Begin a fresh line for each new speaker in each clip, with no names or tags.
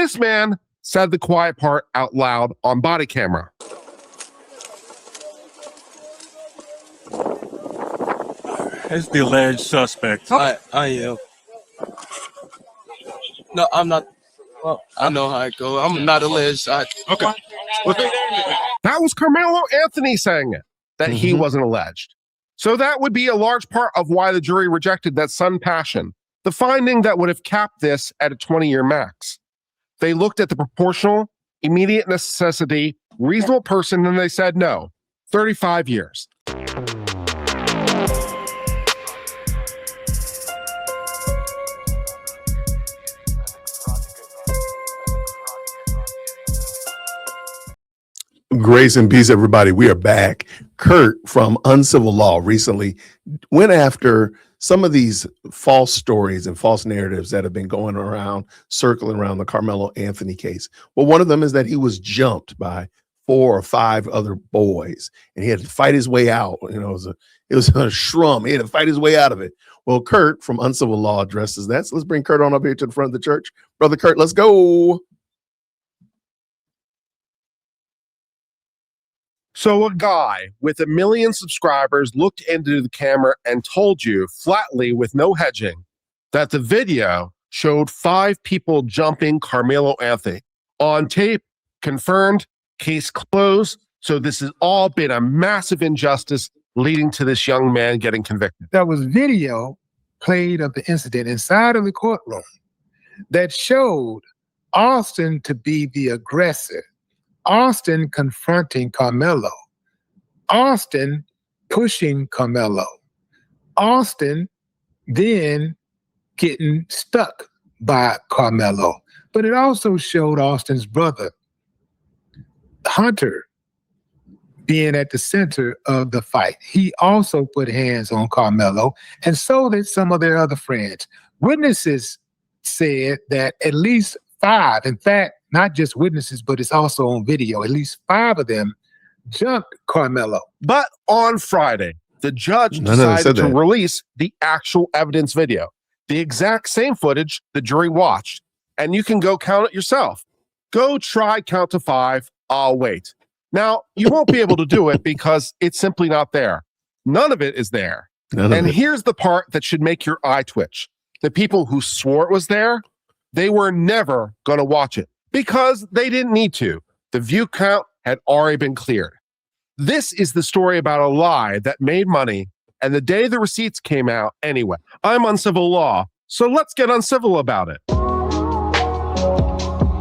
this man said the quiet part out loud on body camera.
It's the alleged suspect.
I am. No, I'm not. Well, I know how it goes. I'm not alleged.
Okay.
That was Karmelo Anthony saying it, that he wasn't alleged. So that would be a large part of why the jury rejected that sudden passion, the finding that would have capped this at a 20-year max. They looked at the proportional, immediate necessity, reasonable person, and they said no, 35 years.
Grace and peace, everybody. We are back. Kurt from Uncivil Law recently went after some of these false stories and false narratives that have been going around, circling around the Karmelo Anthony case. Well, one of them is that he was jumped by 4 or 5 other boys, and he had to fight his way out. You know, it was a shrum. He had to fight his way out of it. Well, Kurt from Uncivil Law addresses that. So let's bring Kurt on up here to the front of the church. Brother Kurt, let's go.
So a guy with 1 million subscribers looked into the camera and told you flatly with no hedging that the video showed 5 people jumping Karmelo Anthony. On tape, confirmed, case closed. So this has all been a massive injustice leading to this young man getting convicted.
There was video played of the incident inside of the courtroom that showed Austin to be the aggressor. Austin confronting Karmelo, Austin pushing Karmelo, Austin then getting stuck by Karmelo. But it also showed Austin's brother, Hunter, being at the center of the fight. He also put hands on Karmelo, and so did some of their other friends. Witnesses said that at least 5, in fact, not just witnesses, but it's also on video, at least 5 of them jumped Karmelo.
But on Friday, the judge decided to release the actual evidence video, the exact same footage the jury watched. And you can go count it yourself. Go try count to 5. I'll wait. Now, you won't be able to do it because it's simply not there. None of it is there. And here's the part that should make your eye twitch. The people who swore it was there, they were never going to watch it because they didn't need to. The view count had already been cleared. This is the story about a lie that made money, and the day the receipts came out anyway. I'm Uncivil Law, so let's get uncivil about it.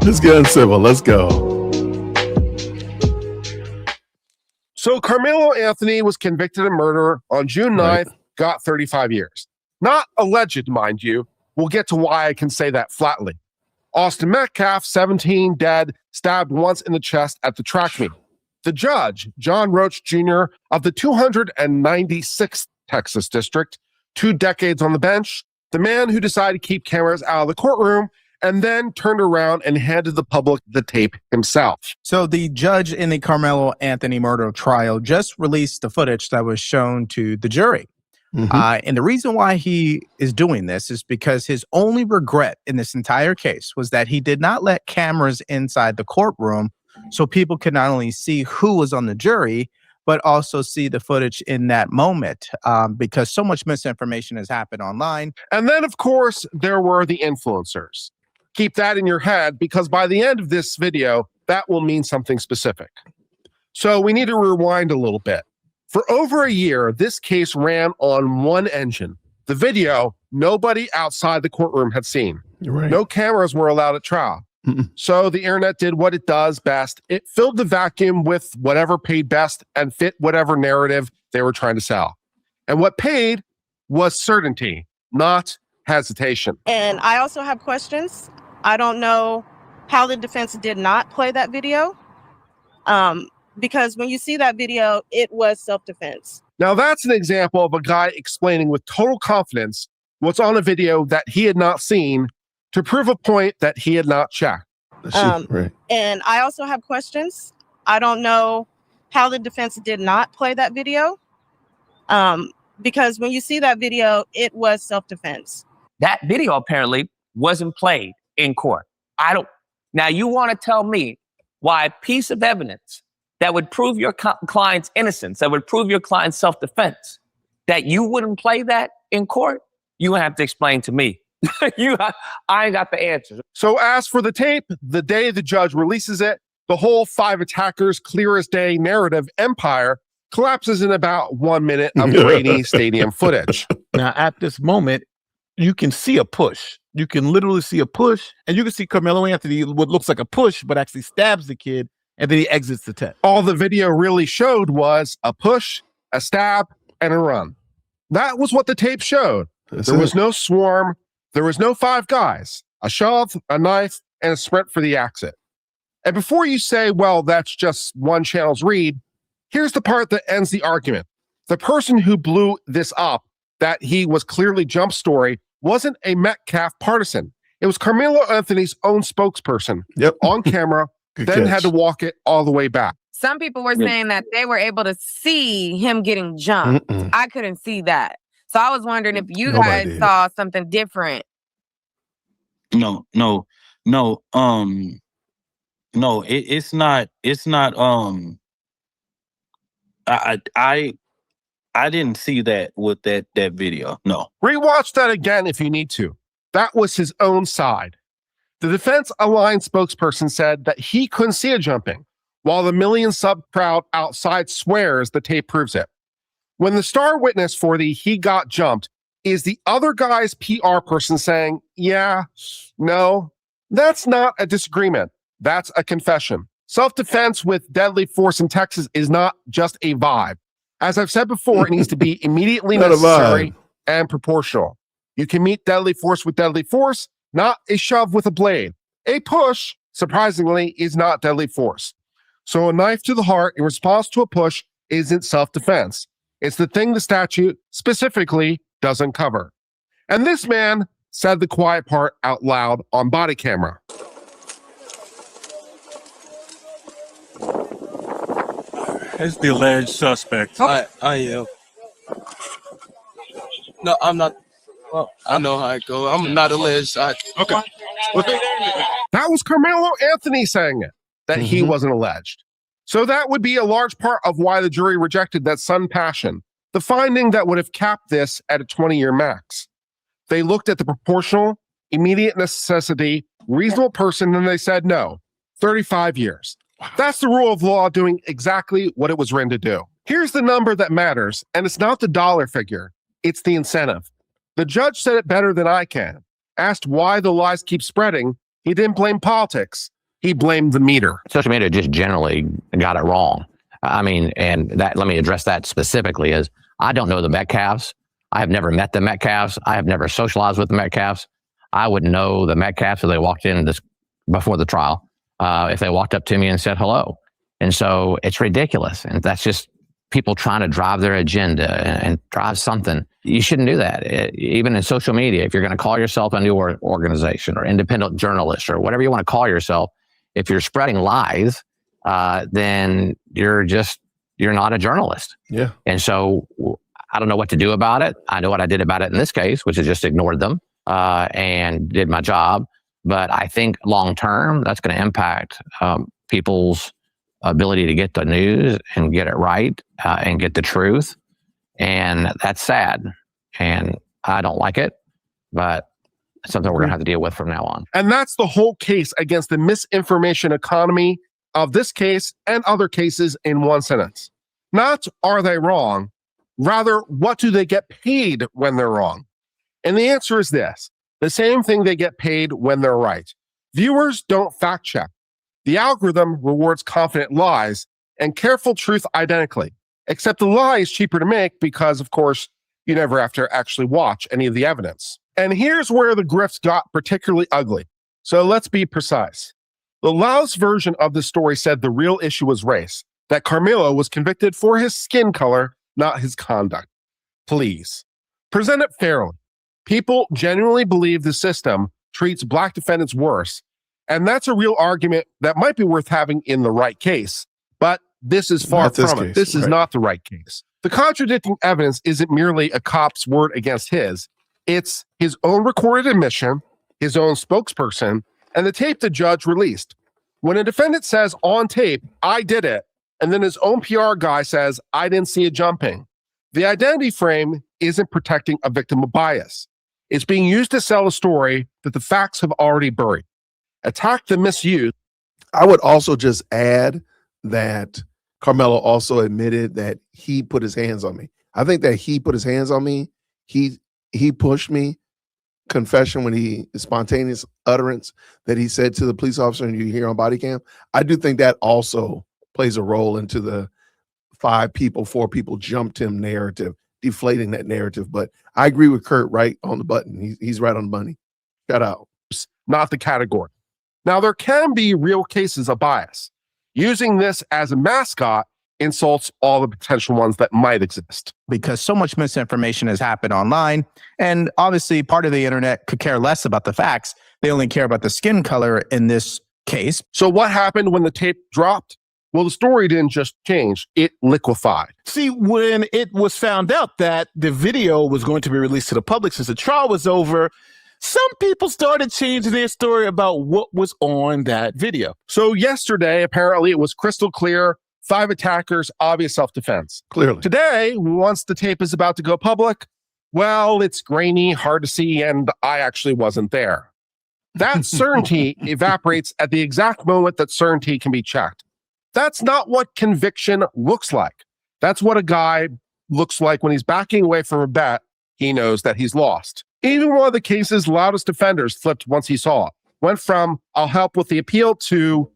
Let's get uncivil. Let's go.
So Karmelo Anthony was convicted of murder on June 9th, got 35 years. Not alleged, mind you. We'll get to why I can say that flatly. Austin Metcalf, 17, dead, stabbed once in the chest at the track meet. The judge, John Roach Jr. of the 296th Texas District, 2 decades on the bench, the man who decided to keep cameras out of the courtroom and then turned around and handed the public the tape himself.
So the judge in the Karmelo Anthony murder trial just released the footage that was shown to the jury. And the reason why he is doing this is because his only regret in this entire case was that he did not let cameras inside the courtroom so people could not only see who was on the jury, but also see the footage in that moment because so much misinformation has happened online.
And then, of course, there were the influencers. Keep that in your head because by the end of this video, that will mean something specific. So we need to rewind a little bit. For over a year, this case ran on one engine. The video, nobody outside the courtroom had seen. No cameras were allowed at trial. So the internet did what it does best. It filled the vacuum with whatever paid best and fit whatever narrative they were trying to sell. And what paid was certainty, not hesitation.
And I also have questions. I don't know how the defense did not play that video. Because when you see that video, it was self-defense.
Now that's an example of a guy explaining with total confidence what's on a video that he had not seen to prove a point that he had not checked.
And I also have questions. I don't know how the defense did not play that video. Because when you see that video, it was self-defense.
That video apparently wasn't played in court. Now, you want to tell me why a piece of evidence that would prove your client's innocence, that would prove your client's self-defense, that you wouldn't play that in court? You have to explain to me. I ain't got the answers.
So as for the tape, the day the judge releases it, the whole 5 attackers clear as day narrative empire collapses in about 1 minute of grainy stadium footage.
Now, at this moment, you can see a push. You can literally see a push, and you can see Karmelo Anthony, what looks like a push, but actually stabs the kid, and then he exits the tent.
All the video really showed was a push, a stab, and a run. That was what the tape showed. There was no swarm. There was no 5 guys. A shove, a knife, and a sprint for the exit. And before you say, well, that's just one channel's read, here's the part that ends the argument. The person who blew this up, that he was clearly jump story, wasn't a Metcalf partisan. It was Karmelo Anthony's own spokesperson on camera, then had to walk it all the way back.
Some people were saying that they were able to see him getting jumped. I couldn't see that. So I was wondering if you guys saw something different.
No, it's not, I didn't see that with that video. No.
Rewatch that again if you need to. That was his own side. The Defense Alliance spokesperson said that he couldn't see it jumping, while the million sub crowd outside swears the tape proves it. When the star witness for the he got jumped is the other guy's PR person saying, yeah, no, that's not a disagreement. That's a confession. Self-defense with deadly force in Texas is not just a vibe. As I've said before, it needs to be immediately necessary and proportional. You can meet deadly force with deadly force, not a shove with a blade. A push, surprisingly, is not deadly force. So a knife to the heart in response to a push isn't self-defense. It's the thing the statute specifically doesn't cover. And this man said the quiet part out loud on body camera.
As the alleged suspect.
I am. No, I'm not. Well, I know how it goes. I'm not alleged.
Okay.
That was Karmelo Anthony saying it, that he wasn't alleged. So that would be a large part of why the jury rejected that son passion, the finding that would have capped this at a 20-year max. They looked at the proportional, immediate necessity, reasonable person, and they said no, 35 years. That's the rule of law doing exactly what it was written to do. Here's the number that matters, and it's not the dollar figure, it's the incentive. The judge said it better than I can. Asked why the lies keep spreading, he didn't blame politics. He blamed the meter.
Social media just generally got it wrong. I mean, and that, let me address that specifically, is I don't know the Metcalfs. I have never met the Metcalfs. I have never socialized with the Metcalfs. I would know the Metcalfs if they walked in before the trial, if they walked up to me and said hello. And so it's ridiculous. And that's just people trying to drive their agenda and drive something. You shouldn't do that. Even in social media, if you're going to call yourself a new organization or independent journalist or whatever you want to call yourself, if you're spreading lies, then you're not a journalist.
Yeah.
And so I don't know what to do about it. I know what I did about it in this case, which is just ignored them and did my job. But I think long term, that's going to impact people's ability to get the news and get it right and get the truth. And that's sad. And I don't like it, but it's something we're going to have to deal with from now on.
And that's the whole case against the misinformation economy of this case and other cases in one sentence. Not are they wrong, rather, what do they get paid when they're wrong? And the answer is this: the same thing they get paid when they're right. Viewers don't fact check. The algorithm rewards confident lies and careful truth identically, except the lie is cheaper to make because, of course, you never have to actually watch any of the evidence. And here's where the grifts got particularly ugly. So let's be precise. The loudest version of the story said the real issue was race, that Karmelo was convicted for his skin color, not his conduct. Please, present it fairly. People genuinely believe the system treats Black defendants worse, and that's a real argument that might be worth having in the right case. But this is far from it. This is not the right case. The contradicting evidence isn't merely a cop's word against his. It's his own recorded admission, his own spokesperson, and the tape the judge released. When a defendant says on tape, I did it, and then his own PR guy says, I didn't see it jumping, the identity frame isn't protecting a victim of bias. It's being used to sell a story that the facts have already buried. Attack the misuse.
I would also just add that Karmelo also admitted that he put his hands on me. I think that he put his hands on me. He pushed me. Confession when he spontaneous utterance that he said to the police officer and you hear on body cam. I do think that also plays a role into the 4 people jumped him narrative, deflating that narrative. But I agree with Kurt right on the button. He's right on the money. Shout out.
Not the category. Now, there can be real cases of bias. Using this as a mascot insults all the potential ones that might exist.
Because so much misinformation has happened online, and obviously part of the internet could care less about the facts. They only care about the skin color in this case.
So what happened when the tape dropped? Well, the story didn't just change, it liquefied.
See, when it was found out that the video was going to be released to the public since the trial was over, some people started changing their story about what was on that video.
So yesterday, apparently it was crystal clear, 5 attackers, obvious self-defense.
Clearly.
Today, once the tape is about to go public, well, it's grainy, hard to see, and I actually wasn't there. That certainty evaporates at the exact moment that certainty can be checked. That's not what conviction looks like. That's what a guy looks like when he's backing away from a bet he knows that he's lost. Even one of the case's loudest defenders flipped once he saw it. Went from, I'll help with the appeal, to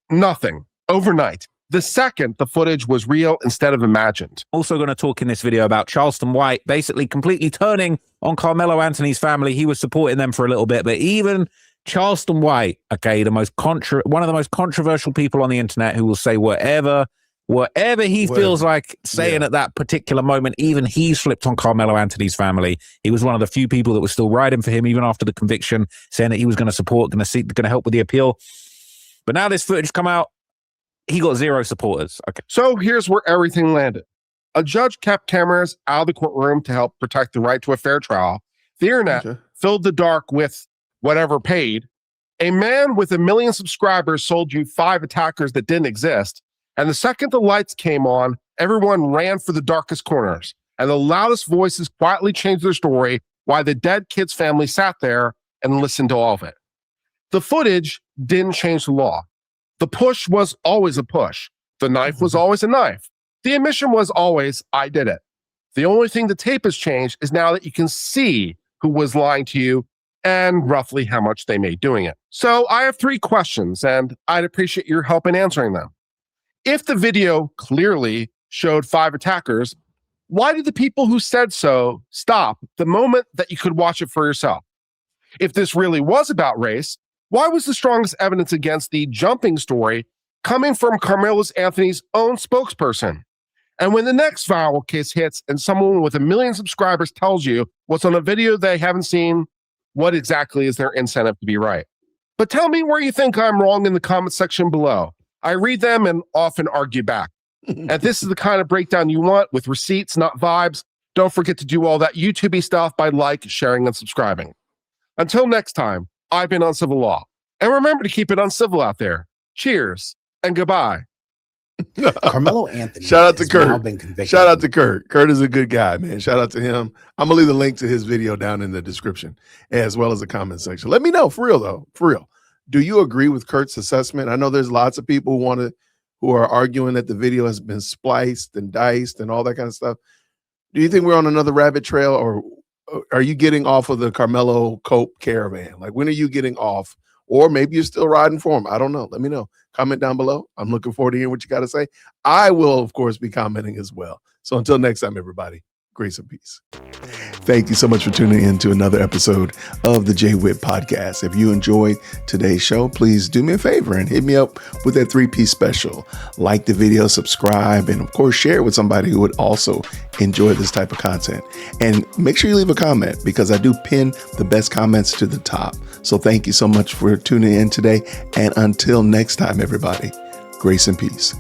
nothing overnight. The second the footage was real instead of imagined.
Also going to talk in this video about Charleston White basically completely turning on Karmelo Anthony's family. He was supporting them for a little bit, but even Charleston White, okay, one of the most controversial people on the internet who will say whatever he feels like saying at that particular moment, even he slipped on Karmelo Anthony's family. He was one of the few people that was still riding for him even after the conviction, saying that he was going to support, going to help with the appeal. But now this footage come out, he got 0 supporters. Okay.
So here's where everything landed. A judge kept cameras out of the courtroom to help protect the right to a fair trial. The internet filled the dark with whatever paid. A man with 1 million subscribers sold you 5 attackers that didn't exist. And the second the lights came on, everyone ran for the darkest corners. And the loudest voices quietly changed their story while the dead kid's family sat there and listened to all of it. The footage didn't change the law. The push was always a push. The knife was always a knife. The admission was always, I did it. The only thing the tape has changed is now that you can see who was lying to you and roughly how much they made doing it. So I have 3 questions, and I'd appreciate your help in answering them. If the video clearly showed 5 attackers, why did the people who said so stop the moment that you could watch it for yourself? If this really was about race, why was the strongest evidence against the jumping story coming from Karmelo Anthony's own spokesperson? And when the next viral case hits and someone with 1 million subscribers tells you what's on a video they haven't seen, what exactly is their incentive to be right? But tell me where you think I'm wrong in the comment section below. I read them and often argue back. And this is the kind of breakdown you want with receipts, not vibes. Don't forget to do all that YouTube-y stuff by sharing, and subscribing. Until next time, I've been Uncivil Law. And remember to keep it uncivil out there. Cheers and goodbye.
Karmelo Anthony.
Shout out to Kurt. Shout out to Kurt. Kurt is a good guy, man. Shout out to him. I'm gonna leave the link to his video down in the description as well as the comment section. Let me know, for real though, for real. Do you agree with Kurt's assessment? I know there's lots of people who are arguing that the video has been spliced and diced and all that kind of stuff. Do you think we're on another rabbit trail, or are you getting off of the Karmelo Cope caravan? Like, when are you getting off? Or maybe you're still riding for him. I don't know. Let me know. Comment down below. I'm looking forward to hearing what you got to say. I will, of course, be commenting as well. So until next time, everybody, grace and peace. Thank you so much for tuning in to another episode of the JWhit Podcast. If you enjoyed today's show, please do me a favor and hit me up with that 3-piece special. Like the video, subscribe, and of course, share it with somebody who would also enjoy this type of content. And make sure you leave a comment, because I do pin the best comments to the top. So thank you so much for tuning in today. And until next time, everybody, grace and peace.